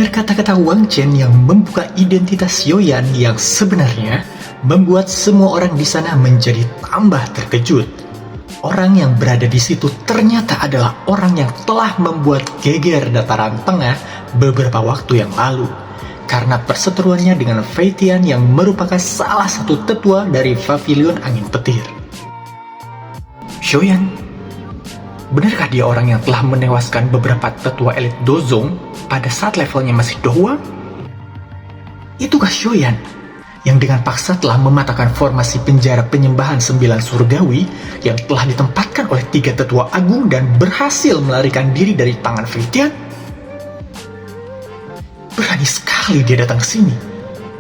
Mendengar kata-kata Wang Chen yang membuka identitas Xiaoyan yang sebenarnya, membuat semua orang di sana menjadi tambah terkejut. Orang yang berada di situ ternyata adalah orang yang telah membuat geger dataran tengah beberapa waktu yang lalu, karena perseteruannya dengan Fei Tian yang merupakan salah satu tetua dari Pavilion Angin Petir. Xiaoyan, benarkah dia orang yang telah menewaskan beberapa tetua elit Dozong pada saat levelnya masih doang? Itukah Xiaoyan yang dengan paksa telah mematahkan formasi penjara penyembahan 9 surgawi yang telah ditempatkan oleh 3 tetua agung dan berhasil melarikan diri dari tangan Fei Tian? Berani sekali dia datang ke sini,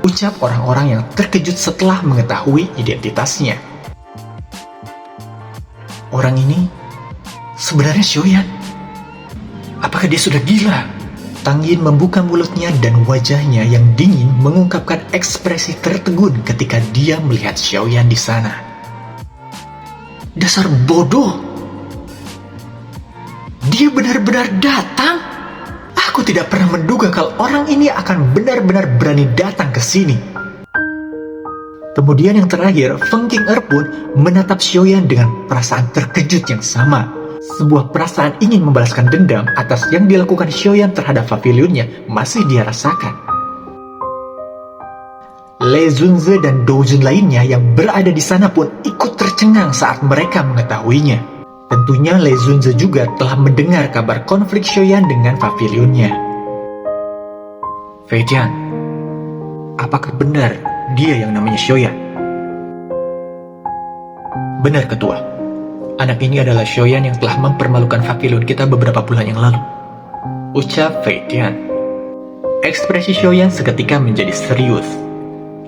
ucap orang-orang yang terkejut setelah mengetahui identitasnya. Orang ini sebenarnya Xiaoyan. Apakah dia sudah gila? Tang Yin membuka mulutnya dan wajahnya yang dingin mengungkapkan ekspresi tertegun ketika dia melihat Xiaoyan di sana. Dasar bodoh! Dia benar-benar datang? Aku tidak pernah menduga kalau orang ini akan benar-benar berani datang ke sini. Kemudian yang terakhir, Feng Qing'er pun menatap Xiaoyan dengan perasaan terkejut yang sama. Sebuah perasaan ingin membalaskan dendam atas yang dilakukan Xiaoyan terhadap pavilionnya masih dia rasakan. Lei Zunze dan Doujun lainnya yang berada di sana pun ikut tercengang saat mereka mengetahuinya. Tentunya Lei Zunze juga telah mendengar kabar konflik Xiaoyan dengan pavilionnya. Fei Tian, apakah benar dia yang namanya Xiaoyan? Benar, Ketua. Anak ini adalah Xiaoyan yang telah mempermalukan pavilion kita beberapa bulan yang lalu, ucap Fei Tian. Ekspresi Xiaoyan seketika menjadi serius.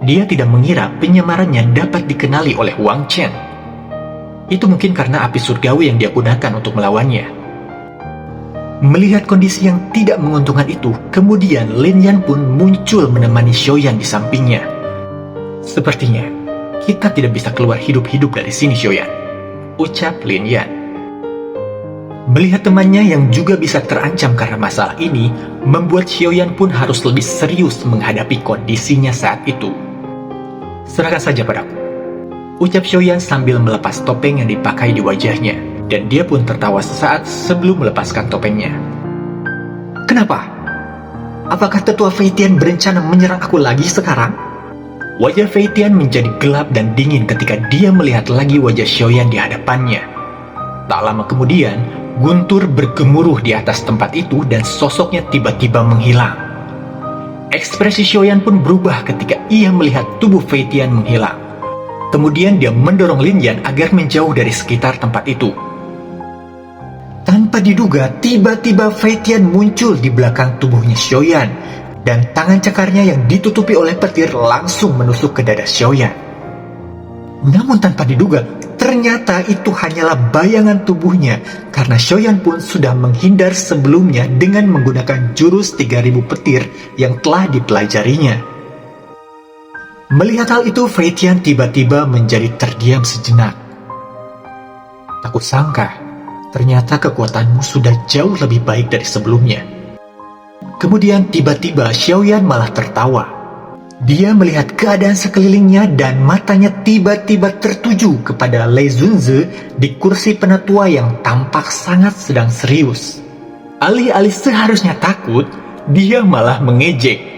Dia tidak mengira penyamarannya dapat dikenali oleh Wang Chen. Itu mungkin karena api surgawi yang dia gunakan untuk melawannya. Melihat kondisi yang tidak menguntungkan itu, kemudian Lin Yan pun muncul menemani Xiaoyan di sampingnya. Sepertinya, kita tidak bisa keluar hidup-hidup dari sini, Xiaoyan, ucap Lin Yan. Melihat temannya yang juga bisa terancam karena masalah ini, membuat Xiaoyan pun harus lebih serius menghadapi kondisinya saat itu. Serahkan saja padaku, ucap Xiaoyan sambil melepas topeng yang dipakai di wajahnya, dan dia pun tertawa sesaat sebelum melepaskan topengnya. Kenapa? Apakah tetua Fei Tian berencana menyerang aku lagi sekarang? Wajah Fei Tian menjadi gelap dan dingin ketika dia melihat lagi wajah Xiaoyan di hadapannya. Tak lama kemudian, guntur bergemuruh di atas tempat itu dan sosoknya tiba-tiba menghilang. Ekspresi Xiaoyan pun berubah ketika ia melihat tubuh Fei Tian menghilang. Kemudian dia mendorong Lin Yan agar menjauh dari sekitar tempat itu. Tanpa diduga, tiba-tiba Fei Tian muncul di belakang tubuhnya Xiaoyan, dan tangan cakarnya yang ditutupi oleh petir langsung menusuk ke dada Xiaoyan. Namun tanpa diduga, ternyata itu hanyalah bayangan tubuhnya, karena Xiaoyan pun sudah menghindar sebelumnya dengan menggunakan jurus 3000 petir yang telah dipelajarinya. Melihat hal itu, Fei Tian tiba-tiba menjadi terdiam sejenak. Tak kusangka, ternyata kekuatanmu sudah jauh lebih baik dari sebelumnya. Kemudian tiba-tiba Xiaoyan malah tertawa. Dia melihat keadaan sekelilingnya dan matanya tiba-tiba tertuju kepada Lei Zunze di kursi penatua yang tampak sangat sedang serius. Alih-alih seharusnya takut, dia malah mengejek.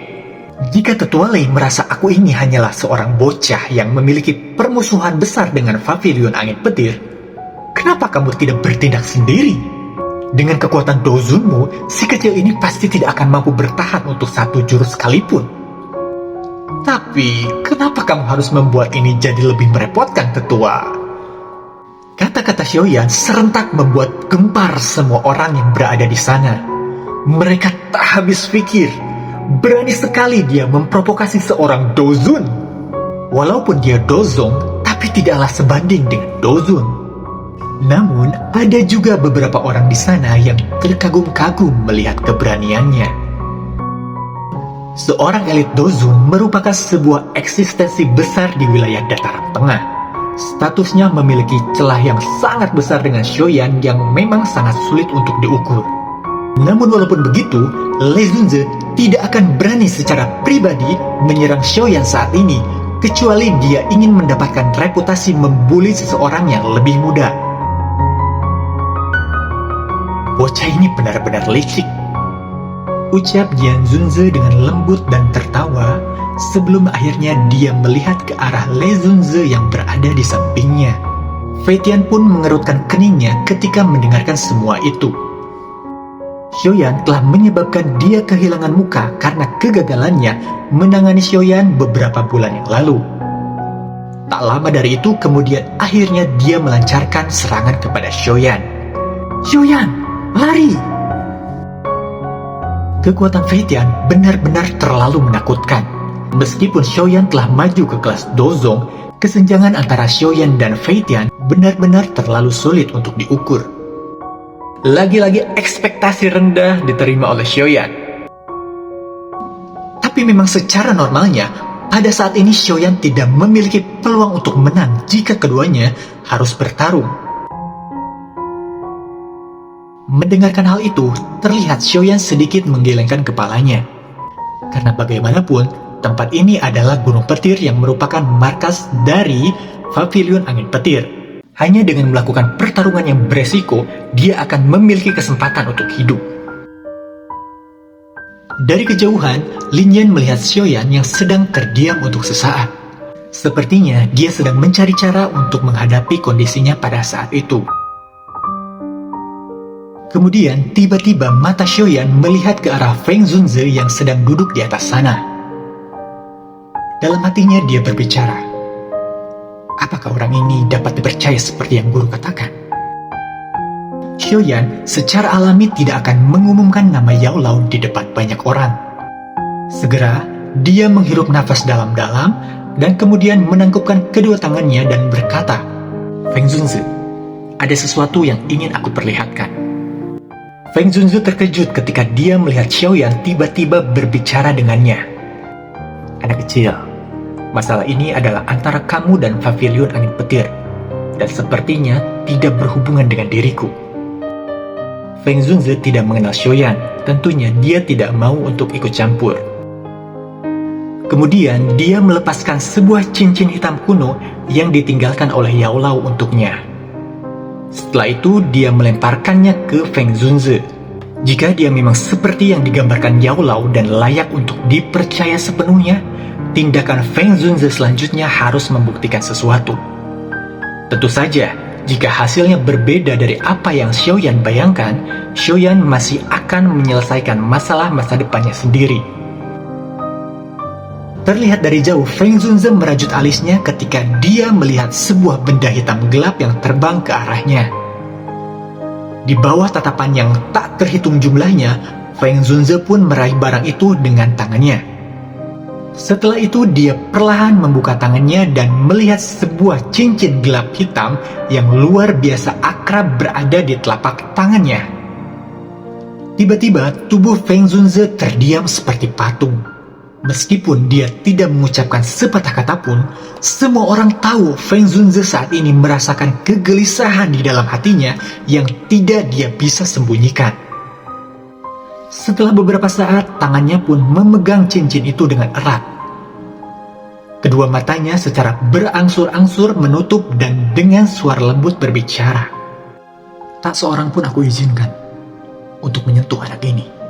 Jika tetua Lei merasa aku ini hanyalah seorang bocah yang memiliki permusuhan besar dengan Pavilion Angin Petir, kenapa kamu tidak bertindak sendiri? Dengan kekuatan Dozunmu, si kecil ini pasti tidak akan mampu bertahan untuk 1 jurus sekalipun. Tapi, kenapa kamu harus membuat ini jadi lebih merepotkan, tetua? Kata-kata Xiaoyan serentak membuat gempar semua orang yang berada di sana. Mereka tak habis pikir. Berani sekali dia memprovokasi seorang Dozun. Walaupun dia Dozong, tapi tidaklah sebanding dengan Dozun. Namun, ada juga beberapa orang di sana yang terkagum-kagum melihat keberaniannya. Seorang elit Dozun merupakan sebuah eksistensi besar di wilayah dataran tengah. Statusnya memiliki celah yang sangat besar dengan Xiaoyan yang memang sangat sulit untuk diukur. Namun walaupun begitu, Lei Zunze tidak akan berani secara pribadi menyerang Xiaoyan saat ini, kecuali dia ingin mendapatkan reputasi membuli seseorang yang lebih muda. Bocah ini benar-benar licik, ucap Jian Zunze dengan lembut dan tertawa, sebelum akhirnya dia melihat ke arah Lei Zunze yang berada di sampingnya. Fei Tian pun mengerutkan keningnya ketika mendengarkan semua itu. Xiaoyan telah menyebabkan dia kehilangan muka karena kegagalannya menangani Xiaoyan beberapa bulan yang lalu. Tak lama dari itu, kemudian akhirnya dia melancarkan serangan kepada Xiaoyan. "Xiaoyan, lari!" Kekuatan Fei Tian benar-benar terlalu menakutkan. Meskipun Xiaoyan telah maju ke kelas Dozong, kesenjangan antara Xiaoyan dan Fei Tian benar-benar terlalu sulit untuk diukur. Lagi-lagi ekspektasi rendah diterima oleh Xiaoyan. Tapi memang secara normalnya, pada saat ini Xiaoyan tidak memiliki peluang untuk menang jika keduanya harus bertarung. Mendengarkan hal itu, terlihat Xiaoyan sedikit menggelengkan kepalanya. Karena bagaimanapun, tempat ini adalah gunung petir yang merupakan markas dari Pavilion Angin Petir. Hanya dengan melakukan pertarungan yang beresiko, dia akan memiliki kesempatan untuk hidup. Dari kejauhan, Lin Yan melihat Xiaoyan yang sedang terdiam untuk sesaat. Sepertinya dia sedang mencari cara untuk menghadapi kondisinya pada saat itu. Kemudian, tiba-tiba mata Xiaoyan melihat ke arah Feng Zunze yang sedang duduk di atas sana. Dalam hatinya dia berbicara, apakah orang ini dapat dipercaya seperti yang guru katakan? Xiaoyan secara alami tidak akan mengumumkan nama Yao Lao di depan banyak orang. Segera, dia menghirup nafas dalam-dalam dan kemudian menangkupkan kedua tangannya dan berkata, "Feng Zunze, ada sesuatu yang ingin aku perlihatkan." Feng Zunze terkejut ketika dia melihat Xiaoyan tiba-tiba berbicara dengannya. "Anak kecil, masalah ini adalah antara kamu dan Pavilion Angin Petir, dan sepertinya tidak berhubungan dengan diriku." Feng Zunze tidak mengenal Xiaoyan, tentunya dia tidak mau untuk ikut campur. Kemudian dia melepaskan sebuah cincin hitam kuno yang ditinggalkan oleh Yao Lao untuknya. Setelah itu dia melemparkannya ke Feng Zunze. Jika dia memang seperti yang digambarkan Yao Lao dan layak untuk dipercaya sepenuhnya, tindakan Feng Zunze selanjutnya harus membuktikan sesuatu. Tentu saja, jika hasilnya berbeda dari apa yang Xiaoyan bayangkan, Xiaoyan masih akan menyelesaikan masalah masa depannya sendiri. Terlihat dari jauh, Feng Zunze merajut alisnya ketika dia melihat sebuah benda hitam gelap yang terbang ke arahnya. Di bawah tatapan yang tak terhitung jumlahnya, Feng Zunze pun meraih barang itu dengan tangannya. Setelah itu dia perlahan membuka tangannya dan melihat sebuah cincin gelap hitam yang luar biasa akrab berada di telapak tangannya. Tiba-tiba tubuh Feng Zunze terdiam seperti patung. Meskipun dia tidak mengucapkan sepatah kata pun, semua orang tahu Feng Zunze saat ini merasakan kegelisahan di dalam hatinya yang tidak dia bisa sembunyikan. Setelah beberapa saat, tangannya pun memegang cincin itu dengan erat. Kedua matanya secara berangsur-angsur menutup dan dengan suara lembut berbicara, "Tak seorang pun aku izinkan untuk menyentuh anak ini."